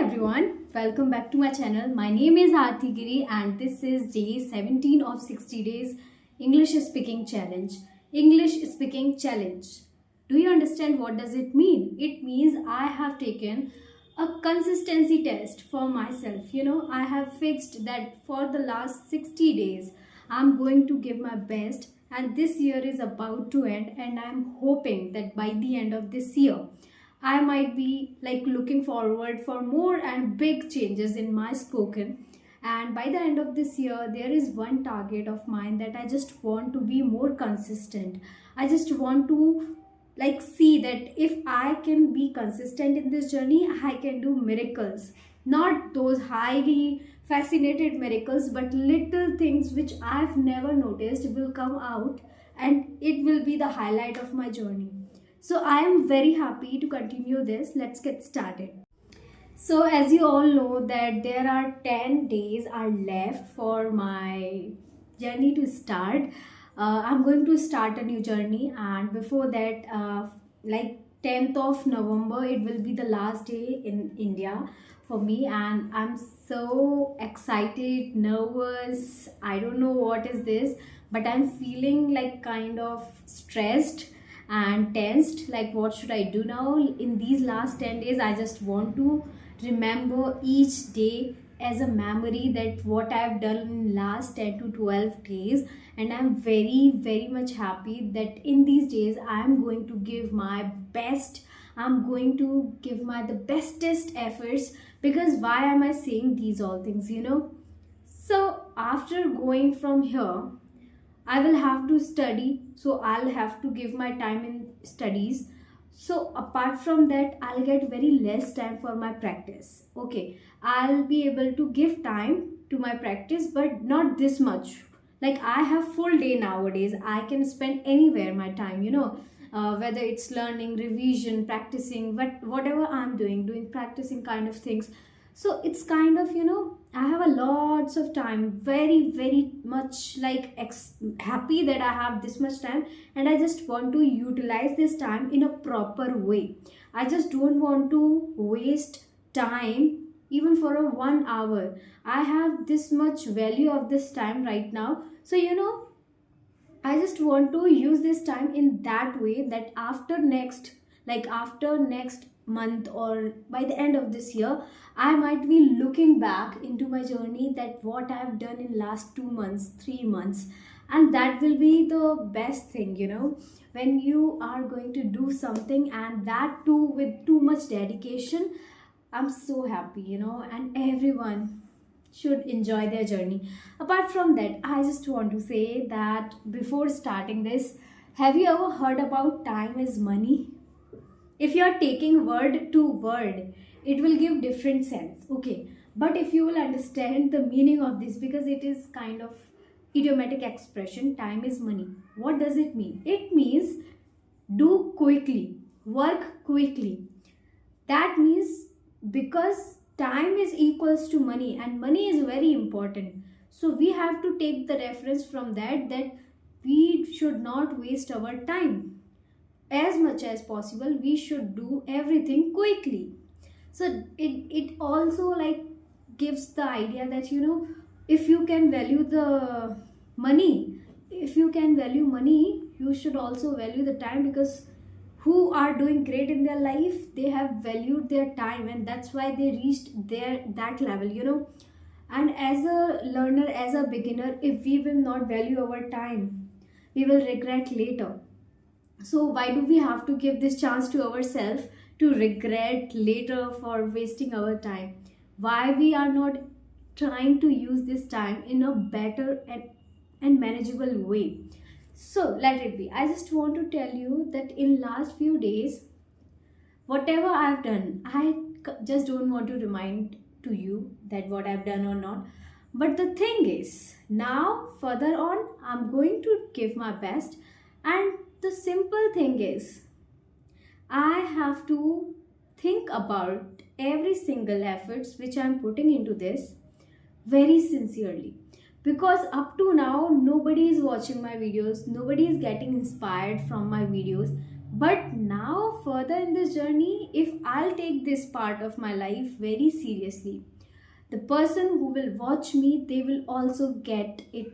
everyone, welcome back to my channel. My name is Aarti Giri and this is day 17 of 60 days English speaking challenge. English speaking challenge. Do you understand what does it mean? It means I have taken a consistency test for myself. I have fixed that for the last 60 days I'm going to give my best, and this year is about to end and I'm hoping that by the end of this year I might be looking forward for more and big changes in my spoken. And by the end of this year, there is one target of mine that I just want to be more consistent. I just want to see that if I can be consistent in this journey, I can do miracles. Not those highly fascinated miracles, but little things which I've never noticed will come out and it will be the highlight of my journey. So I am very happy to continue this. Let's get started. So as you all know that there are 10 days are left for my journey to start. I'm going to start a new journey, and before that 10th of November it will be the last day in India for me, and I'm so excited, nervous. I don't know what is this, but I'm feeling kind of stressed and tensed, what should I do now in these last 10 days. I just want to remember each day as a memory that what I've done in last 10 to 12 days, and I'm very much happy that in these days I'm going to give my best. I'm going to give my the bestest efforts, because why am I saying these all things? So after going from here I will have to study, so I'll have to give my time in studies. So apart from that, I'll get very less time for my practice. Okay, I'll be able to give time to my practice, but not this much. I have full day nowadays. I can spend anywhere my time, whether it's learning, revision, practicing, but whatever I'm doing practicing kind of things. So it's kind of, I have a lots of time, very much happy that I have this much time, and I just want to utilize this time in a proper way. I just don't want to waste time even for a 1 hour. I have this much value of this time right now. So I just want to use this time in that way that after next month or by the end of this year, I might be looking back into my journey that what I've done in last 2 months, 3 months, and that will be the best thing, when you are going to do something and that too with too much dedication. I'm so happy, and everyone should enjoy their journey. Apart from that, I just want to say that before starting this, have you ever heard about time is money? If you are taking word to word, it will give different sense. Okay, but if you will understand the meaning of this, because it is kind of idiomatic expression, time is money. What does it mean? It means do quickly, work quickly. That means because time is equals to money and money is very important. So we have to take the reference from that we should not waste our time. As much as possible we should do everything quickly. So it also gives the idea that if you can value the money, if you can value money, you should also value the time, because who are doing great in their life, they have valued their time, and that's why they reached that level. And as a learner, as a beginner, if we will not value our time, we will regret later. So why do we have to give this chance to ourselves to regret later for wasting our time? Why we are not trying to use this time in a better and manageable way? So let it be. I just want to tell you that in last few days, whatever I've done, just don't want to remind to you that what I've done or not. But the thing is, now further on, I'm going to give my best, and the simple thing is, I have to think about every single efforts which I'm putting into this very sincerely, because up to now nobody is watching my videos, nobody is getting inspired from my videos, but But now, further in this journey, if I'll take this part of my life very seriously, the person who will watch me, they will also get it,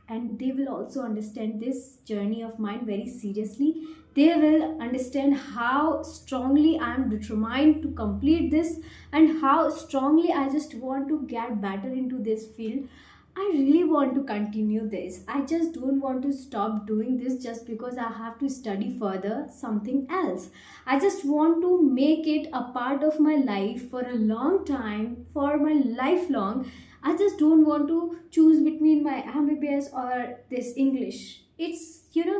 and they will also understand this journey of mine very seriously. They will understand how strongly I am determined to complete this, and how strongly I just want to get better into this field. I really want to continue this. I just don't want to stop doing this just because I have to study further something else. I just want to make it a part of my life for a long time, for my lifelong. I just don't want to choose between my MBBS or this English. It's,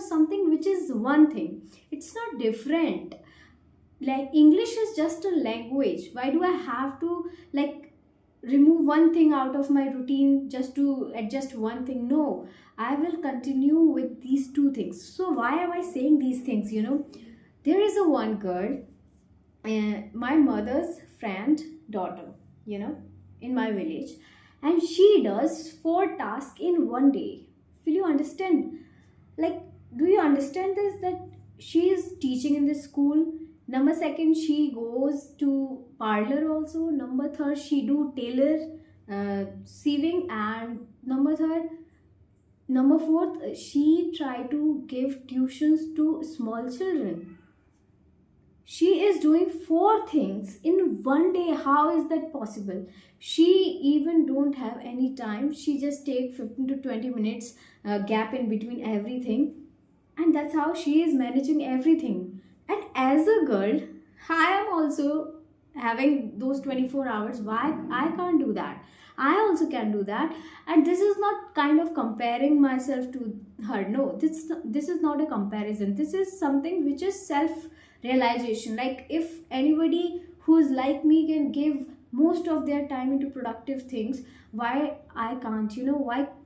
something which is one thing. It's not different. Like, English is just a language. Why do I have to, like, remove one thing out of my routine just to adjust one thing? No, I will continue with these two things. So why am I saying these things? There is a one girl, my mother's friend daughter, in my village, and she does 4 tasks in one day. Will you understand? Like, do you understand this, that she is teaching in this school? Number second, she goes to parlor also. Number third, she do tailor, sewing. And number fourth, she try to give tuitions to small children. She is doing 4 things in one day. How is that possible? She even don't have any time. She just take 15 to 20 minutes gap in between everything, and that's how she is managing everything. And as a girl, I am also having those 24 hours. Why I can't do that? I also can do that. And this is not kind of comparing myself to her. No, this is not a comparison. This is something which is self realization. Like, if anybody who's like me can give most of their time into productive things, why I can't?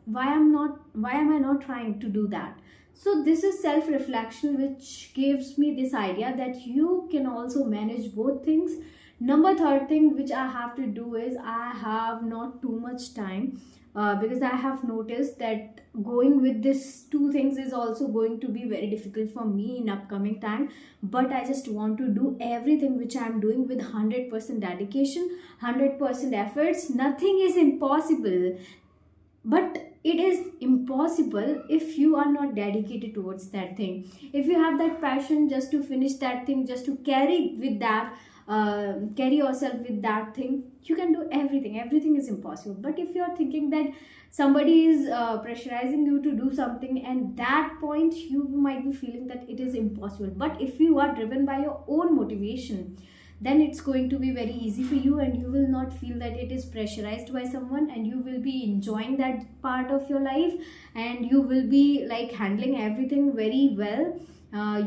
Why am I not trying to do that? So this is self reflection, which gives me this idea that you can also manage both things. Number third thing which I have to do is, I have not too much time, because I have noticed that going with this 2 things is also going to be very difficult for me in upcoming time. But I just want to do everything which I am doing with 100% dedication, 100% efforts. Nothing is impossible, but it is impossible if you are not dedicated towards that thing. If you have that passion just to finish that thing, just to carry with that, carry yourself with that thing, you can do everything. Everything is impossible. But if you are thinking that somebody is pressurizing you to do something, and that point you might be feeling that it is impossible. But if you are driven by your own motivation, then it's going to be very easy for you, and you will not feel that it is pressurized by someone, and you will be enjoying that part of your life, and you will be like handling everything very well.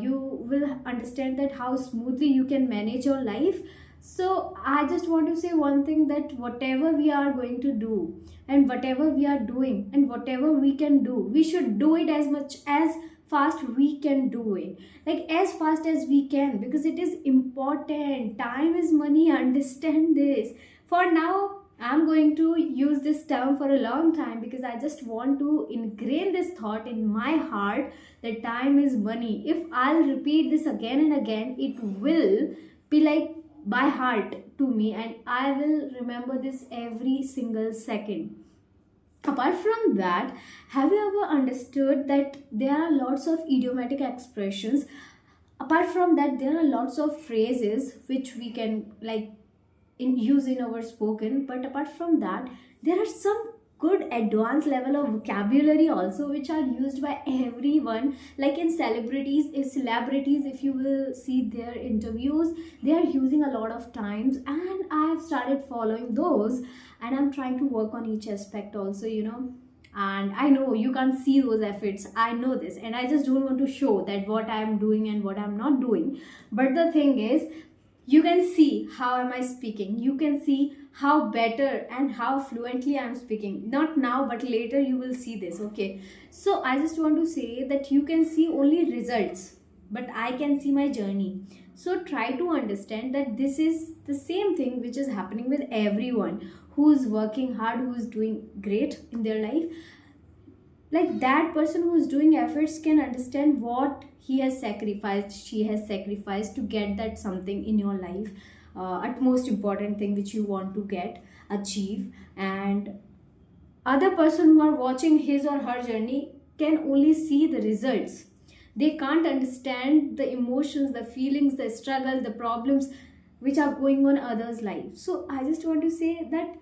You will understand that how smoothly you can manage your life. So I just want to say one thing, that whatever we are going to do, and whatever we are doing, and whatever we can do, we should do it as much as fast we can do it, like as fast as we can, because it is important. Time is money, understand this. For now, I'm going to use this term for a long time, because I just want to ingrain this thought in my heart, that time is money. If I'll repeat this again and again, it will be like by heart to me, and I will remember this every single second. Apart from that, have you ever understood that there are lots of idiomatic expressions? Apart from that, there are lots of phrases which we can like use in our spoken. But apart from that, there are some good advanced level of vocabulary also, which are used by everyone. Like in celebrities, if you will see their interviews, they are using a lot of times, and I have started following those, and I'm trying to work on each aspect also, and I know you can't see those efforts, I know this, and I just don't want to show that what I'm doing and what I'm not doing. But the thing is, you can see how am I speaking, you can see how better and how fluently I'm speaking. Not now, but later you will see this. Okay, so I just want to say that you can see only results, but I can see my journey. So try to understand that this is the same thing which is happening with everyone who is working hard, who is doing great in their life. like that person who is doing efforts can understand what he has sacrificed, she has sacrificed to get that something in your life, at most important thing which you want to get achieve. And other person who are watching his or her journey can only see the results. They can't understand the emotions, the feelings, the struggle, the problems which are going on others life. So I just want to say that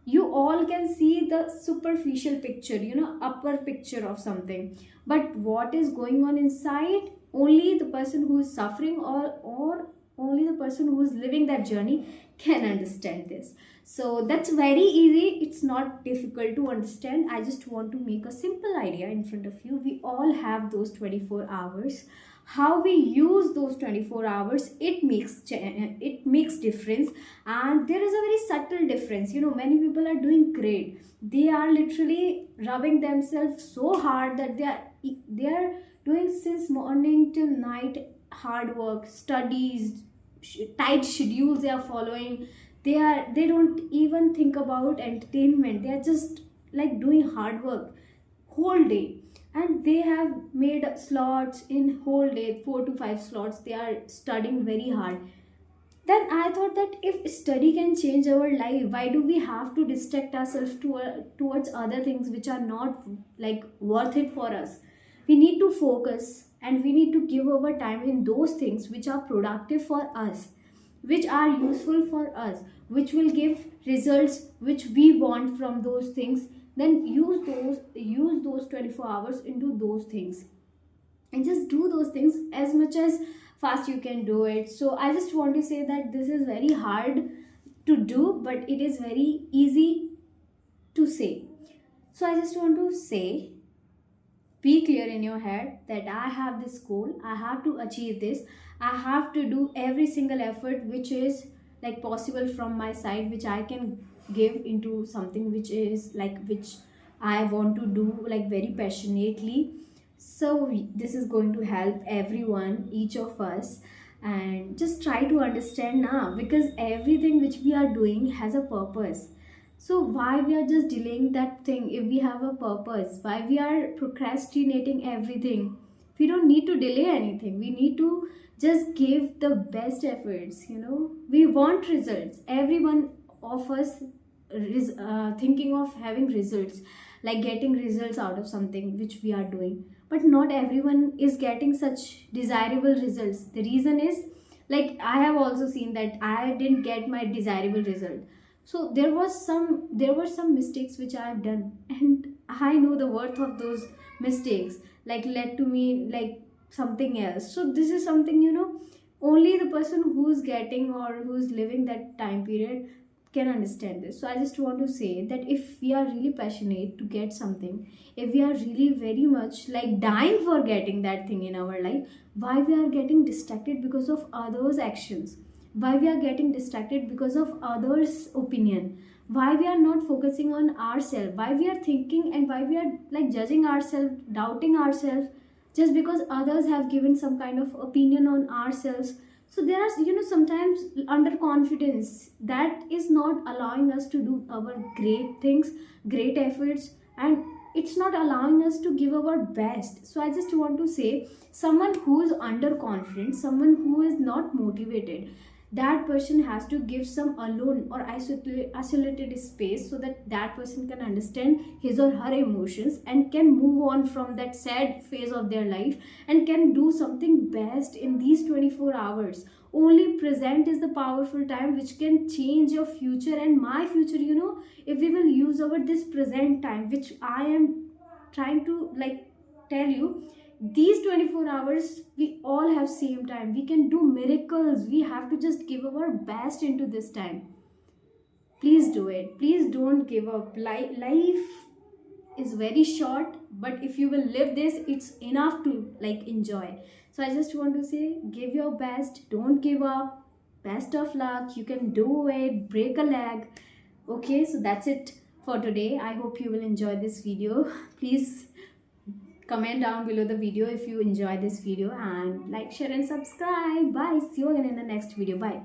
you all can see the superficial picture, upper picture of something, but what is going on inside, only the person who is suffering, or only the person who is living that journey can understand this. So that's very easy, it's not difficult to understand. I just want to make a simple idea in front of you. We all have those 24 hours. How we use those 24 hours, it makes difference. And there is a very subtle difference. Many people are doing great, they are literally rubbing themselves so hard that they are doing since morning till night, hard work, studies, tight schedules they are following. They don't even think about entertainment, they are just like doing hard work whole day. And they have made slots in whole day, 4 to 5 slots, they are studying very hard. Then I thought that if study can change our life, why do we have to distract ourselves towards other things which are not like worth it for us? We need to focus and we need to give our time in those things which are productive for us, which are useful for us, which will give results which we want from those things. Then use those 24 hours into those things and just do those things as much as fast you can do it. So I just want to say that this is very hard to do, but it is very easy to say. So I just want to say, be clear in your head that I have this goal, I have to achieve this, I have to do every single effort which is like possible from my side, which I can give into something which is like which I want to do like very passionately. So this is going to help everyone, each of us. And just try to understand now, because everything which we are doing has a purpose. So why we are just delaying that thing if we have a purpose? Why we are procrastinating everything? We don't need to delay anything, we need to just give the best efforts. We want results, everyone of us is thinking of having results, like getting results out of something which we are doing. But not everyone is getting such desirable results. The reason is, like, I have also seen that I didn't get my desirable result. So there were some mistakes which I have done, and I know the worth of those mistakes, like led to me like something else. So this is something, only the person who's getting or who's living that time period can understand this. So I just want to say that if we are really passionate to get something, if we are really very much like dying for getting that thing in our life, why we are getting distracted because of others actions, why we are getting distracted because of others opinion, why we are not focusing on ourselves, why we are thinking and why we are like judging ourselves, doubting ourselves, just because others have given some kind of opinion on ourselves. So there are, sometimes underconfidence that is not allowing us to do our great things, great efforts, and it's not allowing us to give our best. So I just want to say, someone who is underconfident, someone who is not motivated, that person has to give some alone or isolated space, so that that person can understand his or her emotions and can move on from that sad phase of their life and can do something best in these 24 hours. Only present is the powerful time which can change your future and my future. If we will use our this present time, which I am trying to like tell you, these 24 hours we all have same time, we can do miracles. We have to just give our best into this time. Please do it, please don't give up. Life is very short, but if you will live this, it's enough to like enjoy. So I just want to say, give your best, don't give up, best of luck, you can do it, break a leg. Okay, so that's it for today. I hope you will enjoy this video. Please comment down below the video if you enjoy this video, and like, share and subscribe. Bye, see you again in the next video. Bye.